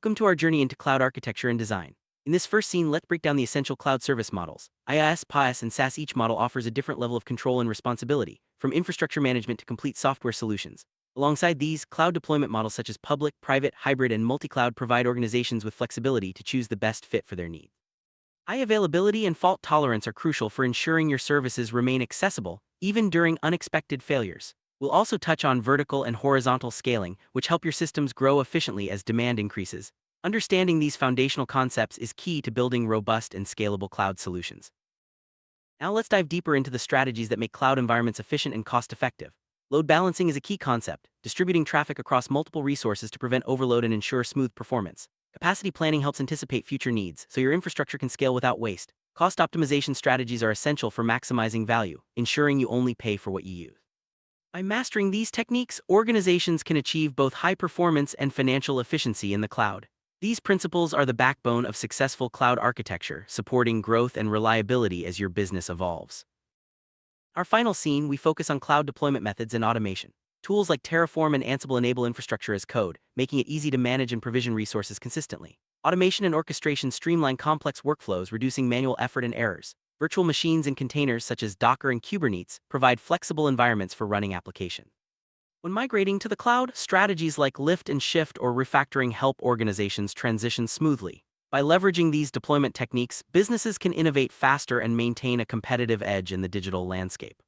Welcome to our journey into cloud architecture and design. In this first scene, let's break down the essential cloud service models. IaaS, PaaS, and SaaS. Each model offers a different level of control and responsibility, from infrastructure management to complete software solutions. Alongside these, cloud deployment models such as public, private, hybrid, and multi-cloud provide organizations with flexibility to choose the best fit for their needs. High availability and fault tolerance are crucial for ensuring your services remain accessible, even during unexpected failures. We'll also touch on vertical and horizontal scaling, which help your systems grow efficiently as demand increases. Understanding these foundational concepts is key to building robust and scalable cloud solutions. Now let's dive deeper into the strategies that make cloud environments efficient and cost-effective. Load balancing is a key concept, distributing traffic across multiple resources to prevent overload and ensure smooth performance. Capacity planning helps anticipate future needs, so your infrastructure can scale without waste. Cost optimization strategies are essential for maximizing value, ensuring you only pay for what you use. By mastering these techniques, organizations can achieve both high performance and financial efficiency in the cloud. These principles are the backbone of successful cloud architecture, supporting growth and reliability as your business evolves. Our final scene, we focus on cloud deployment methods and automation. Tools like Terraform and Ansible enable infrastructure as code, making it easy to manage and provision resources consistently. Automation and orchestration streamline complex workflows, reducing manual effort and errors. Virtual machines and containers such as Docker and Kubernetes provide flexible environments for running applications. When migrating to the cloud, strategies like lift and shift or refactoring help organizations transition smoothly. By leveraging these deployment techniques, businesses can innovate faster and maintain a competitive edge in the digital landscape.